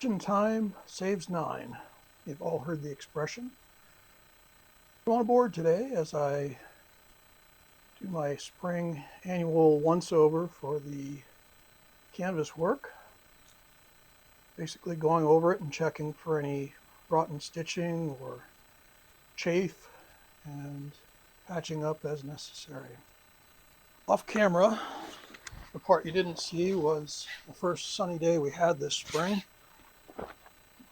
Time saves 9. You've all heard the expression. I'm on board today as I do my spring annual once-over for the canvas work. Basically going over it and checking for any rotten stitching or chafe and patching up as necessary. Off camera, the part you didn't see was the first sunny day we had this spring.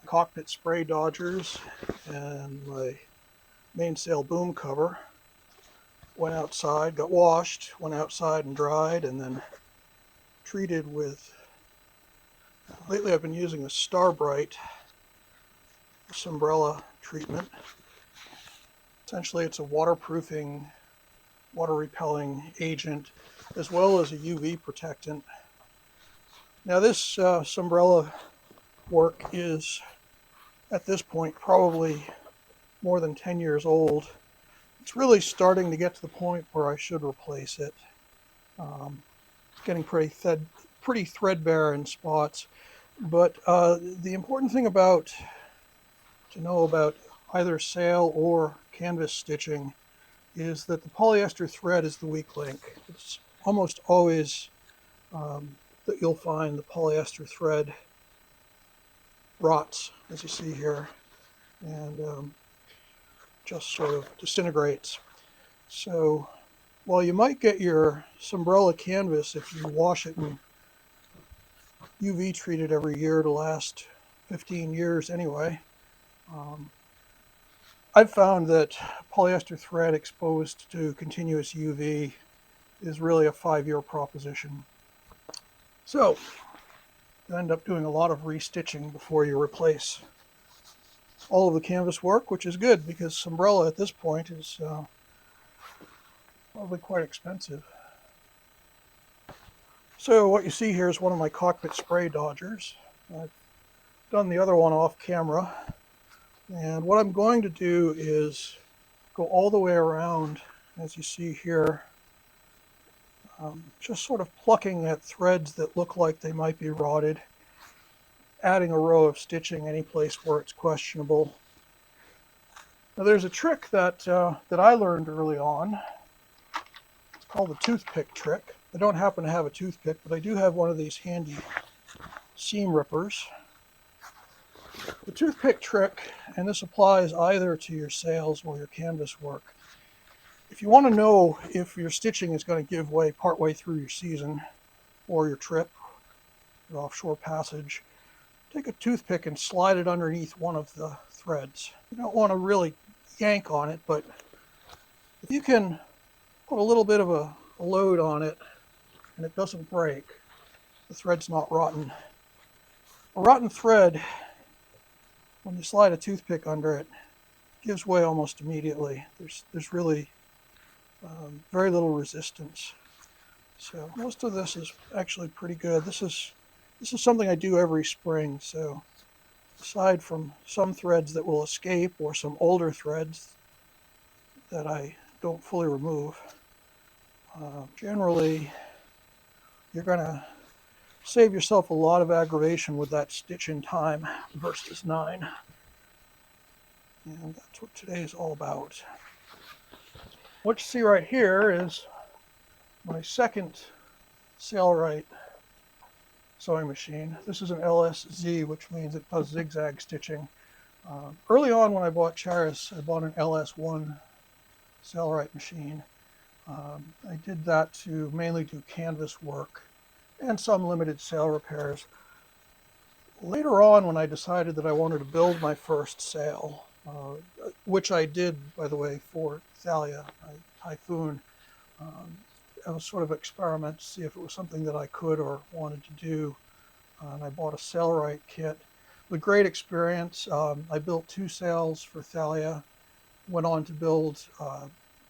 Cockpit spray dodgers and my mainsail boom cover went outside, got washed, went outside and dried, and then treated with, lately I've been using a SailRite umbrella treatment. Essentially it's a waterproofing, water repelling agent as well as a UV protectant. Now this umbrella work is at this point probably more than 10 years old. It's really starting to get to the point where I should replace it. Getting pretty threadbare in spots. But the important thing to know about either sail or canvas stitching is that the polyester thread is the weak link. It's almost always that you'll find the polyester thread rots, as you see here, and just sort of disintegrates. So while you might get your umbrella canvas if you wash it and UV treat it every year to last 15 years anyway, I've found that polyester thread exposed to continuous UV is really a 5-year proposition. So you end up doing a lot of restitching before you replace all of the canvas work, which is good because umbrella at this point is probably quite expensive. So what you see here is one of my cockpit spray dodgers. I've done the other one off camera, and what I'm going to do is go all the way around, as you see here, just sort of plucking at threads that look like they might be rotted, adding a row of stitching any place where it's questionable. Now there's a trick that I learned early on. It's called the toothpick trick. I don't happen to have a toothpick, but I do have one of these handy seam rippers. The toothpick trick, and this applies either to your sails or your canvas work, if you want to know if your stitching is going to give way partway through your season or your trip, your offshore passage, take a toothpick and slide it underneath one of the threads. You don't want to really yank on it, but if you can put a little bit of a load on it and it doesn't break, the thread's not rotten. A rotten thread, when you slide a toothpick under it, gives way almost immediately. There's really very little resistance. So most of this is actually pretty good. This is something I do every spring. So aside from some threads that will escape or some older threads that I don't fully remove, generally you're going to save yourself a lot of aggravation with that stitch in time versus 9. And that's what today is all about. What you see right here is my second SailRite sewing machine. This is an LSZ, which means it does zigzag stitching. Early on when I bought Charis, I bought an LS1 SailRite machine. I did that to mainly do canvas work and some limited sail repairs. Later on, when I decided that I wanted to build my first sail, which I did, by the way, for Thalia, Typhoon, I was sort of experiment to see if it was something that I could or wanted to do, and I bought a SailRite kit. It was a great experience. I built 2 sails for Thalia, went on to build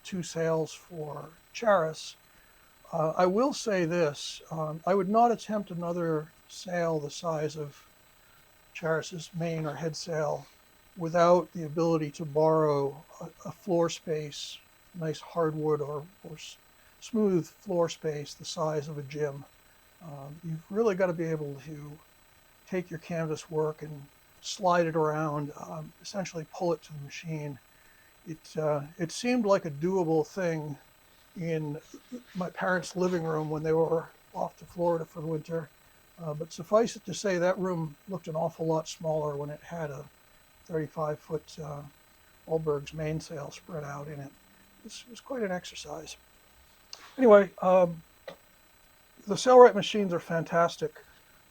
2 sails for Charis. I will say this, I would not attempt another sail the size of Charis's main or head sail without the ability to borrow a floor space, nice hardwood or smooth floor space the size of a gym. You've really got to be able to take your canvas work and slide it around, essentially pull it to the machine. It seemed like a doable thing in my parents' living room when they were off to Florida for the winter. But suffice it to say, that room looked an awful lot smaller when it had a 35-foot Allberg's mainsail spread out in it. It was quite an exercise. Anyway, the SailRite machines are fantastic.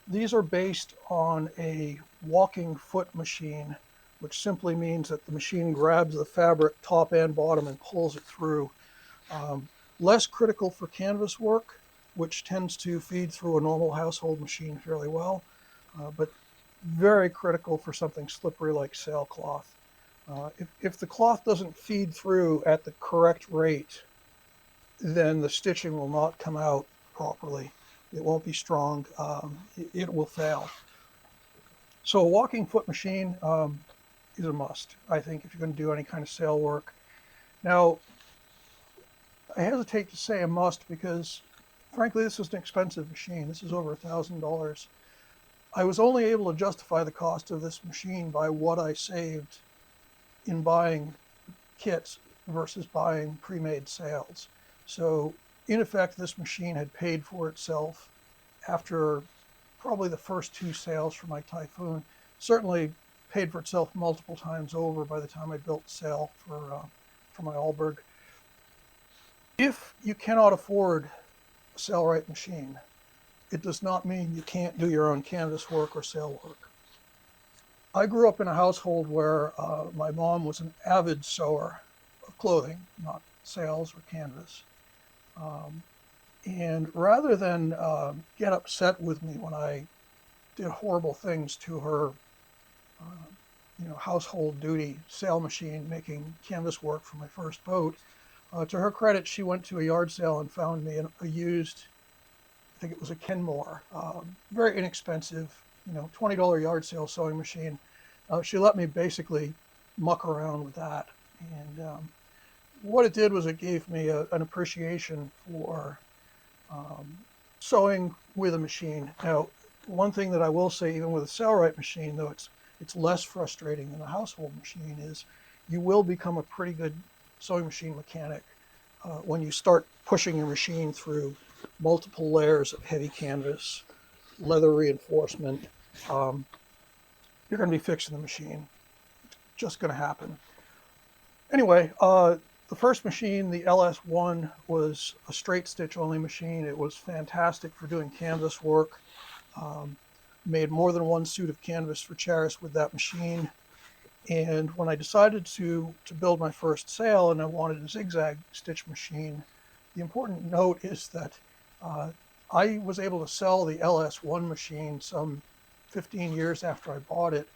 These are based on a walking foot machine, which simply means that the machine grabs the fabric top and bottom and pulls it through. Less critical for canvas work, which tends to feed through a normal household machine fairly well, but very critical for something slippery like sailcloth. If the cloth doesn't feed through at the correct rate, then the stitching will not come out properly. It won't be strong. It will fail. So a walking foot machine is a must, I think, if you're going to do any kind of sail work. Now, I hesitate to say a must because, frankly, this is an expensive machine. This is over $1,000. I was only able to justify the cost of this machine by what I saved in buying kits versus buying pre-made sails. So in effect, this machine had paid for itself after probably the first 2 sails for my Typhoon. Certainly paid for itself multiple times over by the time I built the sail for my Allberg. If you cannot afford a SailRite machine, it does not mean you can't do your own canvas work or sail work. I grew up in a household where my mom was an avid sewer of clothing, not sails or canvas. And rather than get upset with me when I did horrible things to her, household duty sail machine making canvas work for my first boat, to her credit, she went to a yard sale and found me a used, I think it was a Kenmore, very inexpensive, $20 yard sale sewing machine. She let me basically muck around with that. And what it did was it gave me an appreciation for sewing with a machine. Now, one thing that I will say, even with a SailRite machine, though it's less frustrating than a household machine, is you will become a pretty good sewing machine mechanic when you start pushing your machine through multiple layers of heavy canvas, leather reinforcement. You're going to be fixing the machine. It's just going to happen. Anyway, the first machine, the LS1, was a straight stitch only machine. It was fantastic for doing canvas work. Made more than one suit of canvas for Charis with that machine. And when I decided to build my first sail and I wanted a zigzag stitch machine, the important note is that I was able to sell the LS1 machine some 15 years after I bought it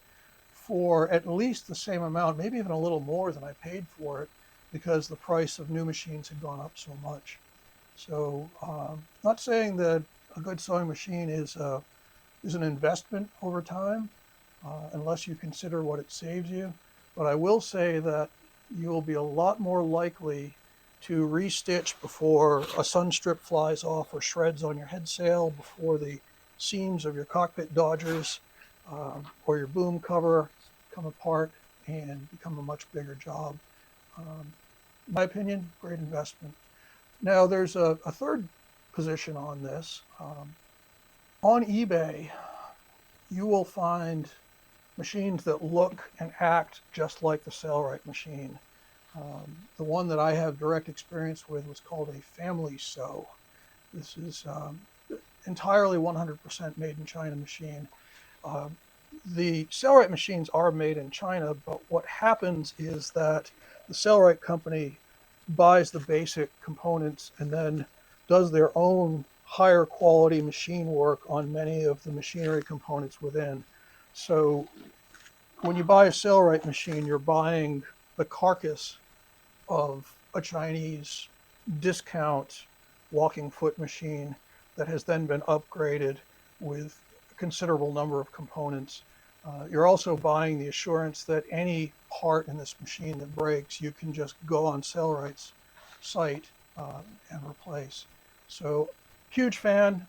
for at least the same amount, maybe even a little more than I paid for it, because the price of new machines had gone up so much. So not saying that a good sewing machine is an investment over time, unless you consider what it saves you. But I will say that you will be a lot more likely to restitch before a sun strip flies off or shreds on your head sail, before the seams of your cockpit dodgers or your boom cover come apart and become a much bigger job. In my opinion, great investment. Now, there's a third position on this. On eBay, you will find machines that look and act just like the SailRite machine. The one that I have direct experience with was called a family sew. This is entirely 100% made in China machine. The SailRite machines are made in China, but what happens is that the SailRite company buys the basic components and then does their own higher quality machine work on many of the machinery components within. So when you buy a SailRite machine, you're buying the carcass of a Chinese discount walking foot machine that has then been upgraded with a considerable number of components. You're also buying the assurance that any part in this machine that breaks, you can just go on SailRite's site and replace. So huge fan.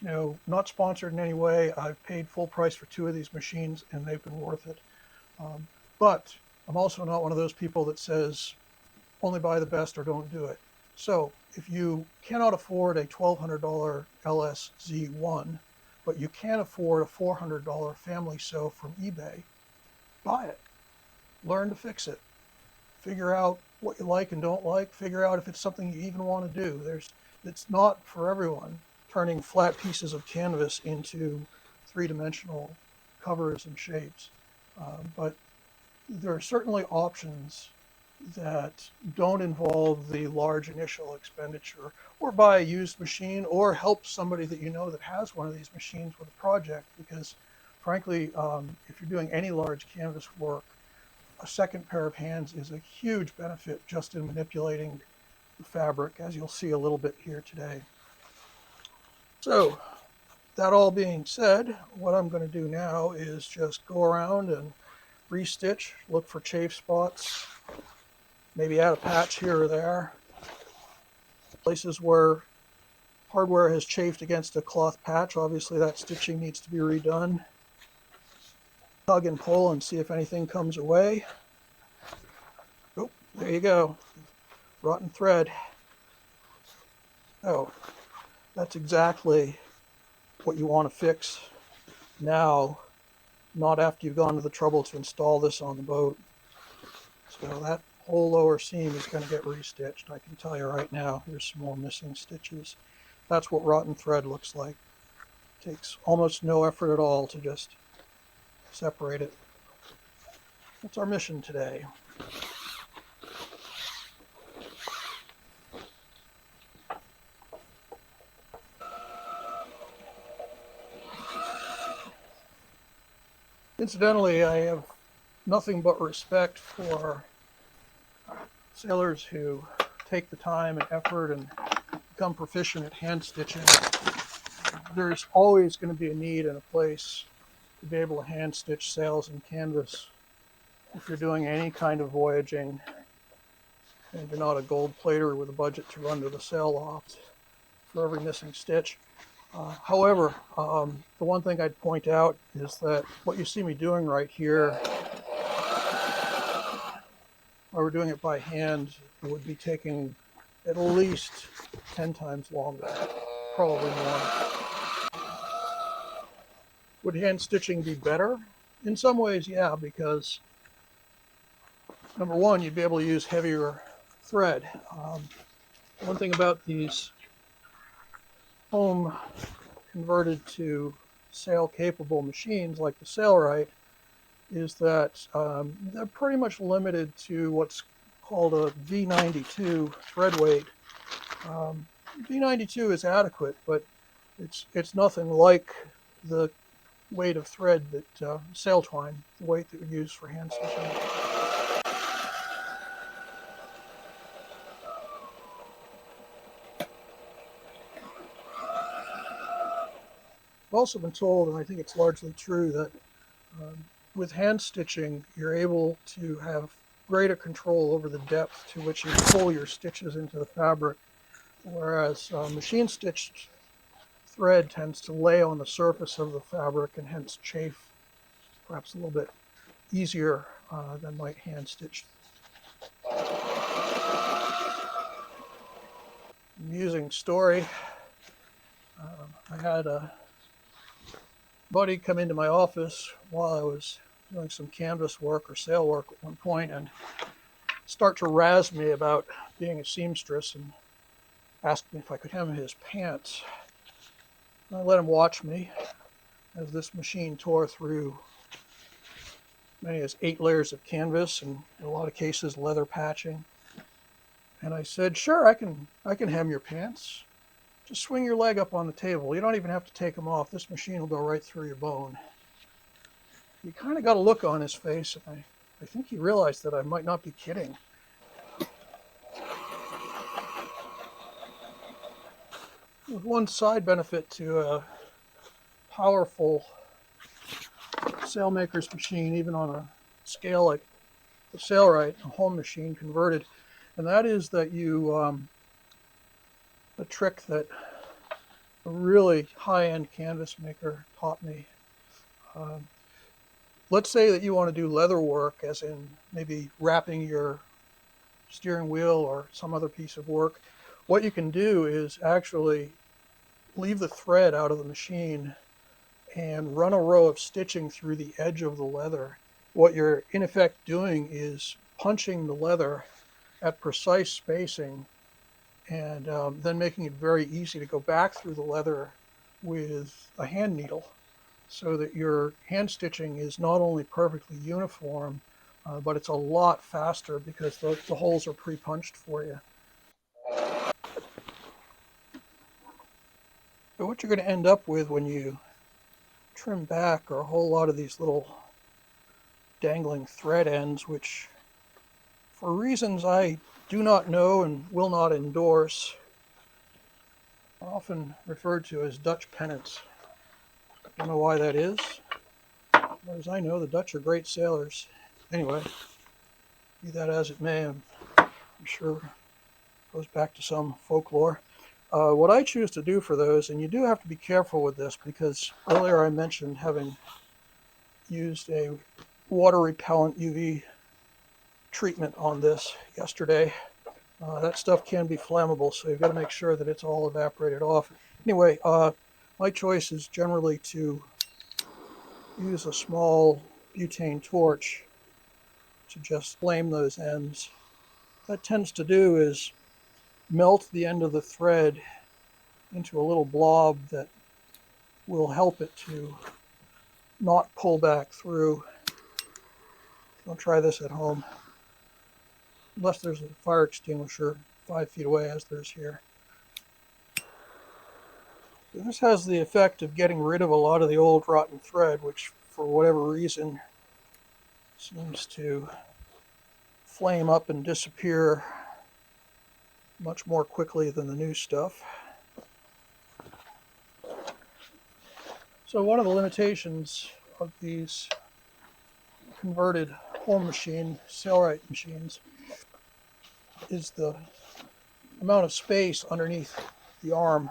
Not sponsored in any way. I've paid full price for 2 of these machines and they've been worth it. But I'm also not one of those people that says only buy the best or don't do it. So if you cannot afford a $1,200 LSZ1, but you can afford a $400 family sew from eBay, buy it. Learn to fix it. Figure out what you like and don't like. Figure out if it's something you even want to do. It's not for everyone, turning flat pieces of canvas into three-dimensional covers and shapes. But there are certainly options that don't involve the large initial expenditure, or buy a used machine, or help somebody that you know that has one of these machines with a project, because frankly, if you're doing any large canvas work, a second pair of hands is a huge benefit just in manipulating the fabric, as you'll see a little bit here today. So that all being said, what I'm going to do now is just go around and restitch, look for chafe spots, maybe add a patch here or there. Places where hardware has chafed against a cloth patch, obviously that stitching needs to be redone. Tug and pull and see if anything comes away. Oh, there you go. Rotten thread. Oh, that's exactly what you want to fix now, not after you've gone to the trouble to install this on the boat. So that whole lower seam is going to get restitched. I can tell you right now. Here's some more missing stitches. That's what rotten thread looks like. It takes almost no effort at all to just separate it. That's our mission today. Incidentally, I have nothing but respect for sailors who take the time and effort and become proficient at hand stitching. There's always going to be a need and a place to be able to hand stitch sails and canvas if you're doing any kind of voyaging and you're not a gold plater with a budget to run to the sail loft for every missing stitch. However, the one thing I'd point out is that what you see me doing right here, while we're doing it by hand, it would be taking at least 10 times longer, probably more. Would hand stitching be better? In some ways, yeah, because number one, you'd be able to use heavier thread. One thing about these home converted to sail capable machines like the SailRite is that they're pretty much limited to what's called a V92 thread weight. V92 is adequate, but it's nothing like the weight of thread that sail twine, the weight that we use for hand stitching. I've also been told, and I think it's largely true, that with hand stitching, you're able to have greater control over the depth to which you pull your stitches into the fabric, whereas machine stitched thread tends to lay on the surface of the fabric and hence chafe perhaps a little bit easier than might hand stitched. Amusing story. I had a buddy come into my office while I was doing some canvas work or sail work at one point and start to razz me about being a seamstress and asked me if I could hem his pants. And I let him watch me as this machine tore through many as 8 layers of canvas and in a lot of cases leather patching. And I said, sure, I can hem your pants. Just swing your leg up on the table. You don't even have to take them off. This machine will go right through your bone. He kind of got a look on his face, and I think he realized that I might not be kidding. There's one side benefit to a powerful sailmaker's machine, even on a scale like the SailRite, a home machine converted, and that is that you, a trick that a really high-end canvas maker taught me. Um, let's say that you want to do leather work, as in maybe wrapping your steering wheel or some other piece of work. What you can do is actually leave the thread out of the machine and run a row of stitching through the edge of the leather. What you're in effect doing is punching the leather at precise spacing, and then making it very easy to go back through the leather with a hand needle, so that your hand stitching is not only perfectly uniform, but it's a lot faster because the holes are pre-punched for you. But what you're going to end up with when you trim back are a whole lot of these little dangling thread ends, which, for reasons I do not know and will not endorse, are often referred to as Dutch pennants. Don't know why that is. As far as I know, the Dutch are great sailors. Anyway, be that as it may, I'm sure it goes back to some folklore. What I choose to do for those, and you do have to be careful with this, because earlier I mentioned having used a water repellent UV treatment on this yesterday. That stuff can be flammable, so you've got to make sure that it's all evaporated off. Anyway, my choice is generally to use a small butane torch to just flame those ends. What that tends to do is melt the end of the thread into a little blob that will help it to not pull back through. Don't try this at home, unless there's a fire extinguisher 5 feet away, as there's here. This has the effect of getting rid of a lot of the old rotten thread, which for whatever reason seems to flame up and disappear much more quickly than the new stuff. So one of the limitations of these converted home machine SailRite machines is the amount of space underneath the arm.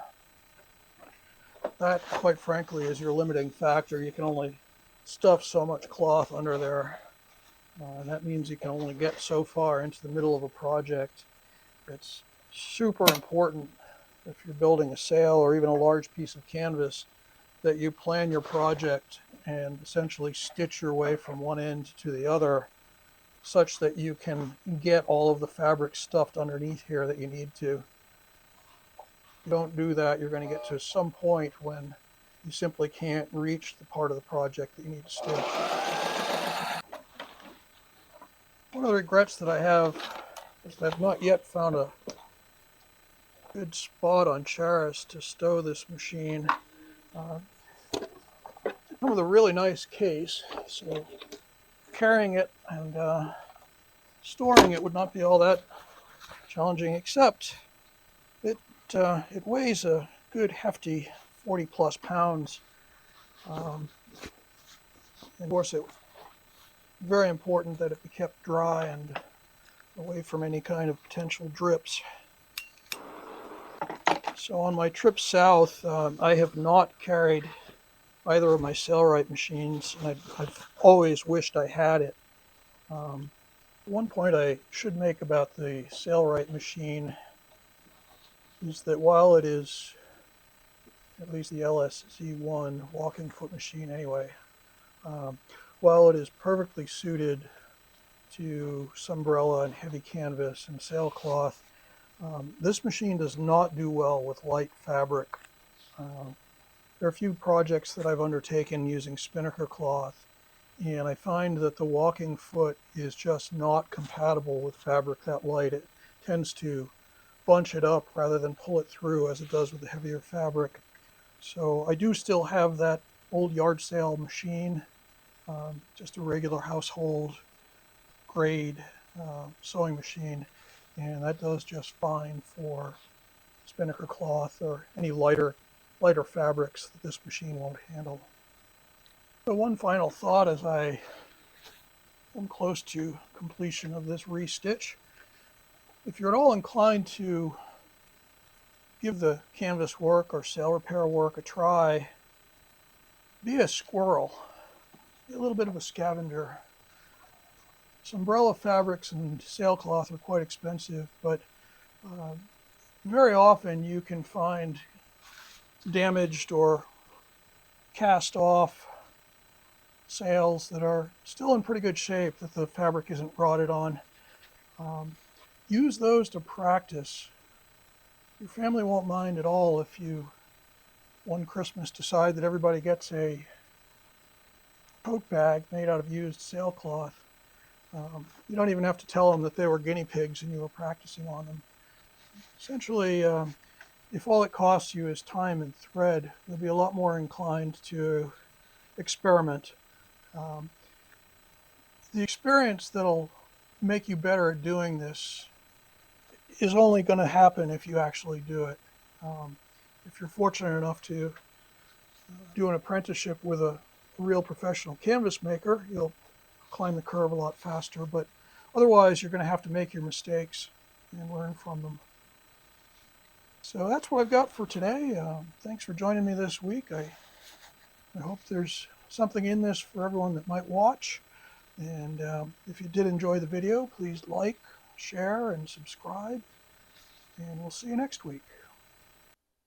That, quite frankly, is your limiting factor. You can only stuff so much cloth under there, and that means you can only get so far into the middle of a project. It's super important, if you're building a sail or even a large piece of canvas, that you plan your project and essentially stitch your way from one end to the other, such that you can get all of the fabric stuffed underneath here that you need to. If you don't do that, you're going to get to some point when you simply can't reach the part of the project that you need to stitch. One of the regrets that I have is that I've not yet found a good spot on Charis to stow this machine. Come with a really nice case, so carrying it and storing it would not be all that challenging, except it weighs a good hefty 40 plus pounds. And of course, it's very important that it be kept dry and away from any kind of potential drips. So on my trip south, I have not carried either of my SailRite machines, and I've always wished I had it. One point I should make about the SailRite machine is that while it is, at least the LSZ1 walking foot machine anyway, while it is perfectly suited to sunbrella and heavy canvas and sailcloth, this machine does not do well with light fabric. There are a few projects that I've undertaken using spinnaker cloth, and I find that the walking foot is just not compatible with fabric that light. It tends to bunch it up rather than pull it through as it does with the heavier fabric. So I do still have that old yard sale machine, just a regular household grade sewing machine, and that does just fine for spinnaker cloth or any lighter fabrics that this machine won't handle. So one final thought as I am close to completion of this restitch: if you're at all inclined to give the canvas work or sail repair work a try, be a squirrel. Be a little bit of a scavenger. Umbrella fabrics and sailcloth are quite expensive, but very often you can find damaged or cast off sails that are still in pretty good shape, that the fabric isn't rotted on. Use those to practice. Your family won't mind at all if you one Christmas decide that everybody gets a tote bag made out of used sailcloth. You don't even have to tell them that they were guinea pigs and you were practicing on them. Essentially, if all it costs you is time and thread, you'll be a lot more inclined to experiment. The experience that'll make you better at doing this is only going to happen if you actually do it. If you're fortunate enough to do an apprenticeship with a real professional canvas maker, you'll climb the curve a lot faster, but otherwise you're going to have to make your mistakes and learn from them. So that's what I've got for today. Thanks for joining me this week. I hope there's something in this for everyone that might watch. And if you did enjoy the video, please like, share, and subscribe. And we'll see you next week.